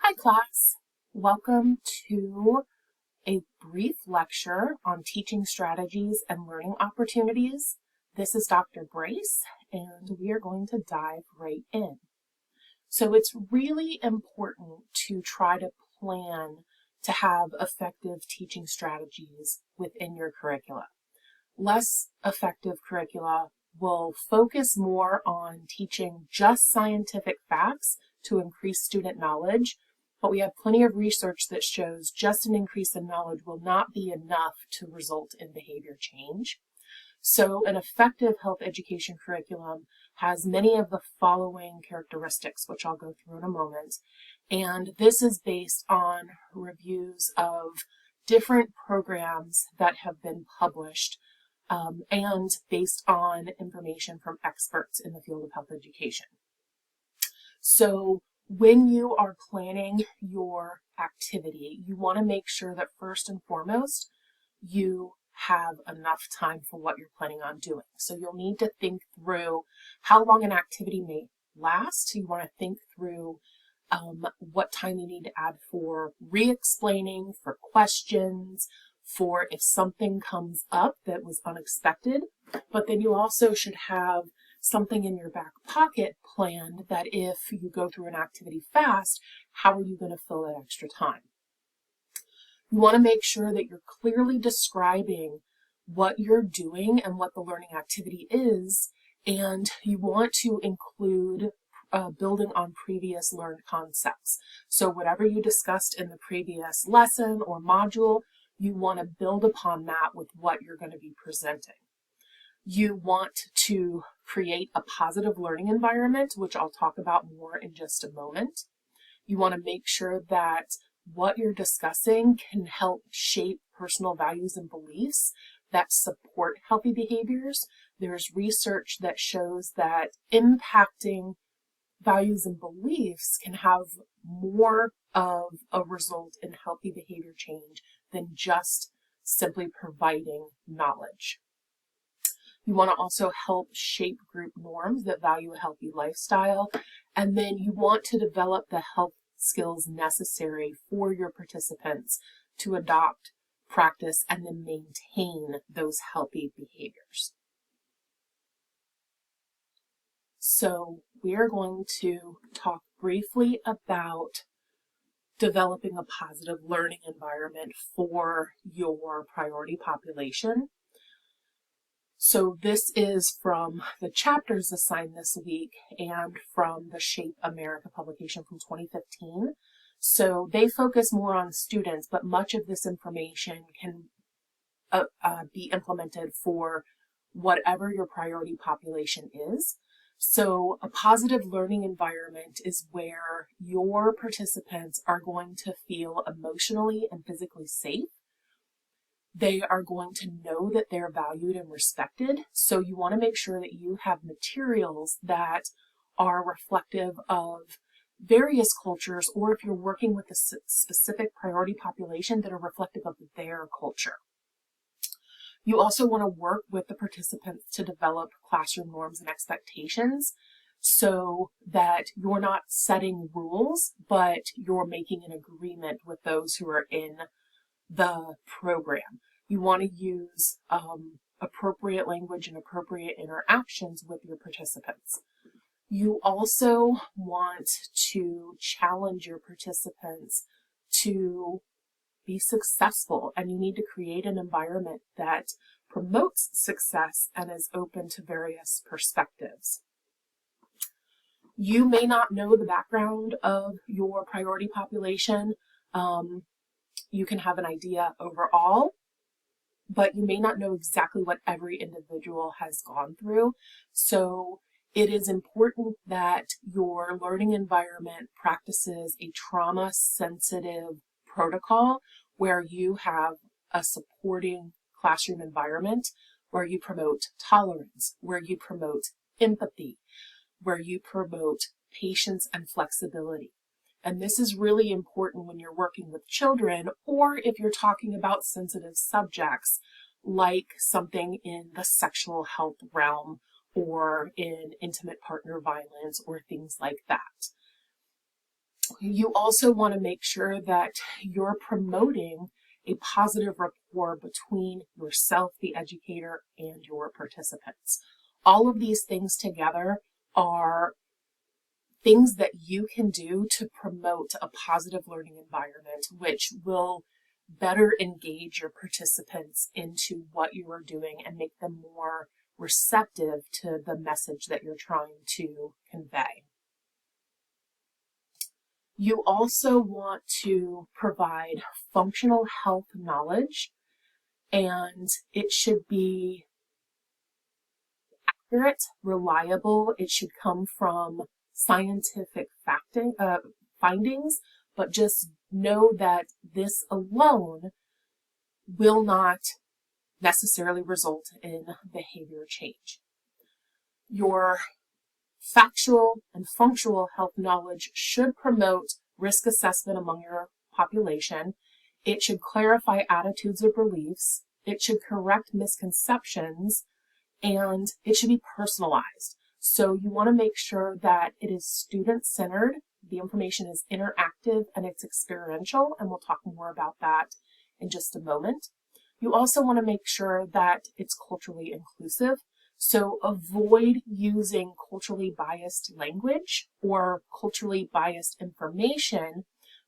Hi class, welcome to a brief lecture on teaching strategies and learning opportunities. This is Dr. Brace and we are going to dive right in. So it's really important to try to plan to have effective teaching strategies within your curricula. Less effective curricula will focus more on teaching just scientific facts to increase student knowledge, but we have plenty of research that shows just an increase in knowledge will not be enough to result in behavior change. So an effective health education curriculum has many of the following characteristics, which I'll go through in a moment. And this is based on reviews of different programs that have been published and based on information from experts in the field of health education. So when you are planning your activity, you want to make sure that first and foremost, you have enough time for what you're planning on doing. So you'll need to think through how long an activity may last. You want to think through what time you need to add for re-explaining, for questions, for if something comes up that was unexpected. But then you also should have something in your back pocket planned that if you go through an activity fast, how are you going to fill that extra time? You want to make sure that you're clearly describing what you're doing and what the learning activity is, and you want to include building on previous learned concepts. So whatever you discussed in the previous lesson or module, you want to build upon that with what you're going to be presenting. You want to create a positive learning environment, which I'll talk about more in just a moment. You want to make sure that what you're discussing can help shape personal values and beliefs that support healthy behaviors. There's research that shows that impacting values and beliefs can have more of a result in healthy behavior change than just simply providing knowledge. You want to also help shape group norms that value a healthy lifestyle, and then you want to develop the health skills necessary for your participants to adopt, practice, and then maintain those healthy behaviors. So we are going to talk briefly about developing a positive learning environment for your priority population. So this is from the chapters assigned this week and from the Shape America publication from 2015. So they focus more on students, but much of this information can be implemented for whatever your priority population is. So a positive learning environment is where your participants are going to feel emotionally and physically safe. They are going to know that they're valued and respected. So you want to make sure that you have materials that are reflective of various cultures, or if you're working with a specific priority population, that are reflective of their culture. You also want to work with the participants to develop classroom norms and expectations so that you're not setting rules, but you're making an agreement with those who are in the program. You want to use appropriate language and appropriate interactions with your participants. You also want to challenge your participants to be successful, and you need to create an environment that promotes success and is open to various perspectives. You may not know the background of your priority population. You can have an idea overall, but you may not know exactly what every individual has gone through. So it is important that your learning environment practices a trauma-sensitive protocol where you have a supporting classroom environment, where you promote tolerance, where you promote empathy, where you promote patience and flexibility. And this is really important when you're working with children, or if you're talking about sensitive subjects like something in the sexual health realm or in intimate partner violence or things like that. You also want to make sure that you're promoting a positive rapport between yourself, the educator, and your participants. All of these things together are things that you can do to promote a positive learning environment, which will better engage your participants into what you are doing and make them more receptive to the message that you're trying to convey. You also want to provide functional health knowledge, and it should be accurate, reliable. It should come from scientific findings, but just know that this alone will not necessarily result in behavior change. Your factual and functional health knowledge should promote risk assessment among your population. It should clarify attitudes or beliefs. It should correct misconceptions, and it should be personalized. So you want to make sure that it is student-centered, the information is interactive, and it's experiential, and we'll talk more about that in just a moment. You also want to make sure that it's culturally inclusive. So avoid using culturally biased language or culturally biased information,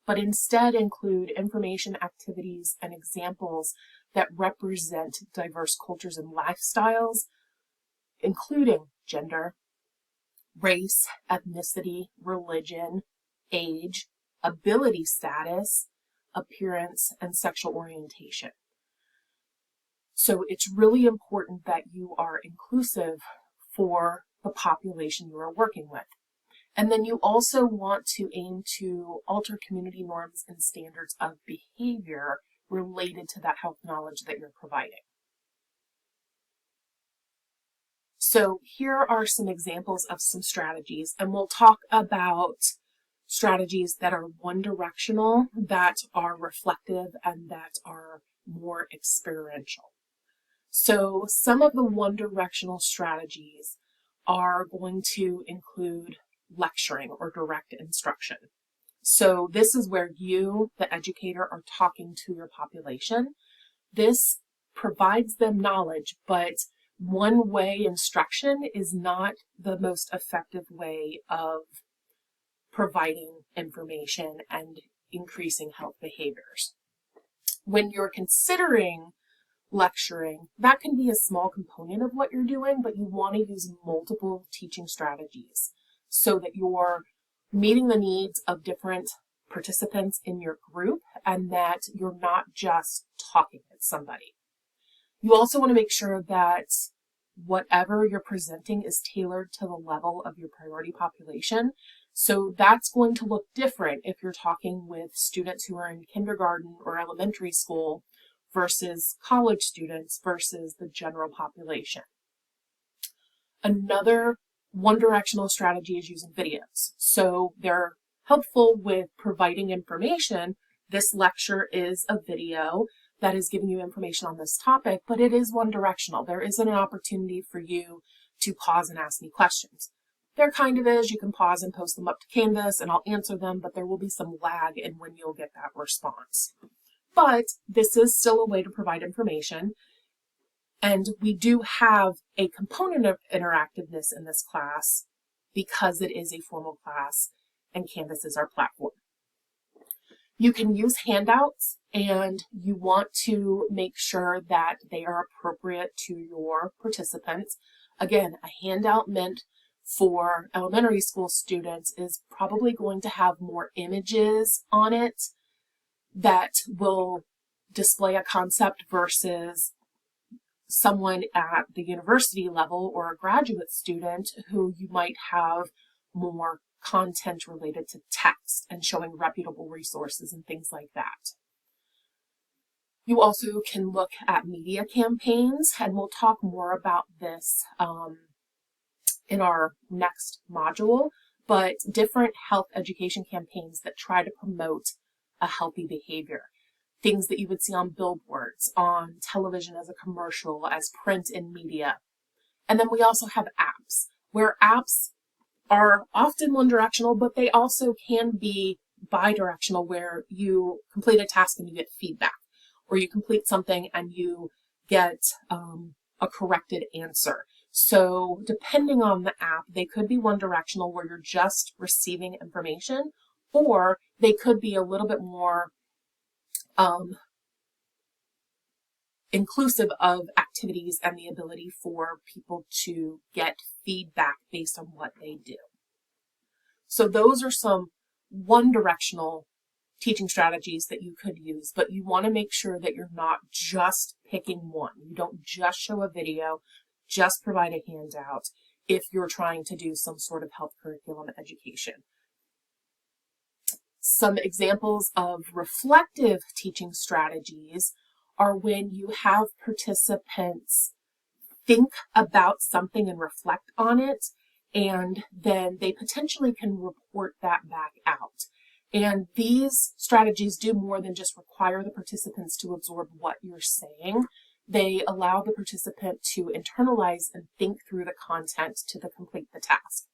but instead include information, activities, and examples that represent diverse cultures and lifestyles, including gender, race, ethnicity, religion, age, ability status, appearance, and sexual orientation. So it's really important that you are inclusive for the population you are working with. And then you also want to aim to alter community norms and standards of behavior related to that health knowledge that you're providing. So here are some examples of some strategies, and we'll talk about strategies that are one-directional, that are reflective, and that are more experiential. So some of the one-directional strategies are going to include lecturing or direct instruction. So this is where you, the educator, are talking to your population. This provides them knowledge, but one-way instruction is not the most effective way of providing information and increasing health behaviors. When you're considering lecturing, that can be a small component of what you're doing, but you want to use multiple teaching strategies so that you're meeting the needs of different participants in your group and that you're not just talking at somebody. You also want to make sure that whatever you're presenting is tailored to the level of your priority population. So that's going to look different if you're talking with students who are in kindergarten or elementary school versus college students versus the general population. Another one-directional strategy is using videos. So they're helpful with providing information. This lecture is a video that is giving you information on this topic, but it is one-directional. There isn't an opportunity for you to pause and ask me questions. There kind of is. You can pause and post them up to Canvas and I'll answer them, but there will be some lag in when you'll get that response. But this is still a way to provide information. And we do have a component of interactiveness in this class because it is a formal class and Canvas is our platform. You can use handouts and you want to make sure that they are appropriate to your participants. Again, a handout meant for elementary school students is probably going to have more images on it that will display a concept versus someone at the university level or a graduate student who you might have more content related to text and showing reputable resources and things like that. You also can look at media campaigns, and we'll talk more about this in our next module, but different health education campaigns that try to promote a healthy behavior. Things that you would see on billboards, on television as a commercial, as print and media. And then we also have apps, where apps are often one-directional, but they also can be bi-directional, where you complete a task and you get feedback, or you complete something and you get a corrected answer. So depending on the app, they could be one directional where you're just receiving information, or they could be a little bit more inclusive of activities and the ability for people to get feedback based on what they do. So those are some one-directional teaching strategies that you could use, but you want to make sure that you're not just picking one. You don't just show a video, just provide a handout if you're trying to do some sort of health curriculum education. Some examples of reflective teaching strategies are when you have participants think about something and reflect on it, and then they potentially can report that back out. And these strategies do more than just require the participants to absorb what you're saying. They allow the participant to internalize and think through the content to complete the task.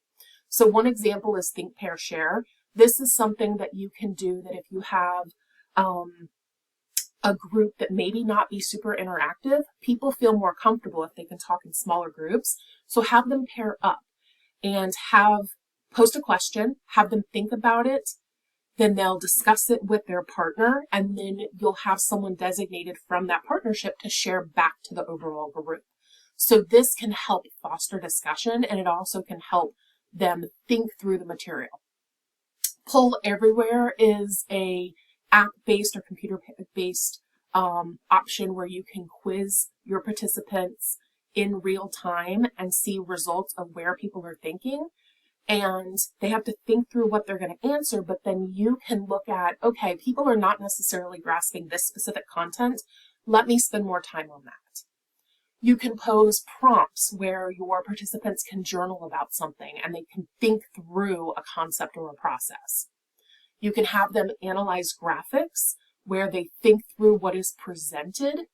So one example is think, pair, share. This is something that you can do that if you have a group that maybe not be super interactive, people feel more comfortable if they can talk in smaller groups. So have them pair up and post a question, have them think about it, then they'll discuss it with their partner, and then you'll have someone designated from that partnership to share back to the overall group. So this can help foster discussion, and it also can help them think through the material. Poll Everywhere is a app-based or computer-based option where you can quiz your participants in real time and see results of where people are thinking. And they have to think through what they're going to answer, but then you can look at, okay, people are not necessarily grasping this specific content. Let me spend more time on that. You can pose prompts where your participants can journal about something and they can think through a concept or a process. You can have them analyze graphics where they think through what is presented.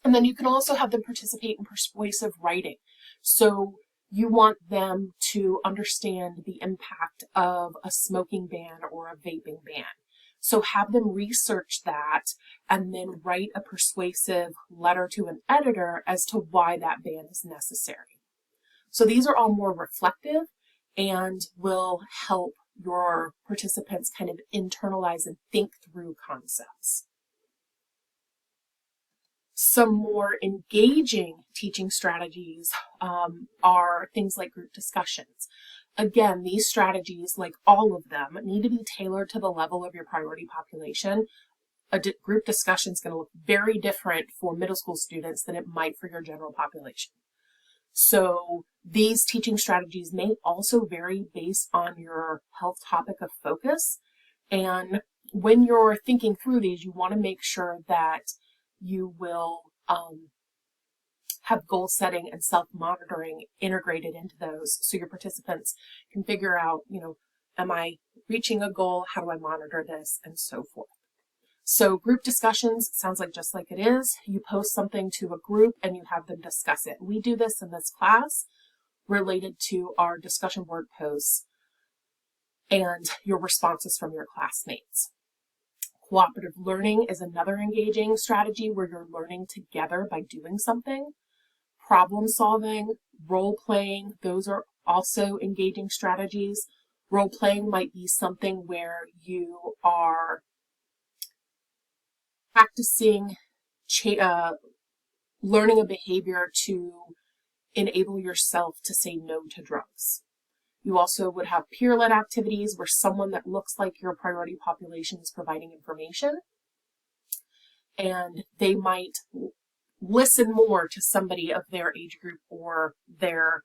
And then you can also have them participate in persuasive writing. So you want them to understand the impact of a smoking ban or a vaping ban. So have them research that and then write a persuasive letter to an editor as to why that ban is necessary. So these are all more reflective and will help your participants kind of internalize and think through concepts. Some more engaging teaching strategies are things like group discussions. Again, these strategies, like all of them, need to be tailored to the level of your priority population. A group discussion is going to look very different for middle school students than it might for your general population. So these teaching strategies may also vary based on your health topic of focus. And when you're thinking through these, you want to make sure that you will have goal setting and self-monitoring integrated into those so your participants can figure out, am I reaching a goal? How do I monitor this? And so forth. So group discussions sounds just like it is. You post something to a group and you have them discuss it. We do this in this class related to our discussion board posts and your responses from your classmates. Cooperative learning is another engaging strategy where you're learning together by doing something. Problem solving, role playing, those are also engaging strategies. Role playing might be something where you are practicing learning a behavior to enable yourself to say no to drugs. You also would have peer-led activities where someone that looks like your priority population is providing information, and they might listen more to somebody of their age group or their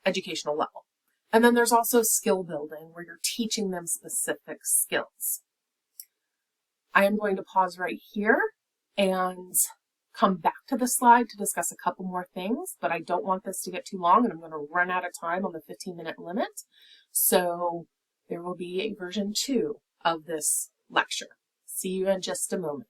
educational level. And then there's also skill building where you're teaching them specific skills. I am going to pause right here and come back to the slide to discuss a couple more things, but I don't want this to get too long and I'm going to run out of time on the 15-minute limit. So there will be a version 2 of this lecture. See you in just a moment.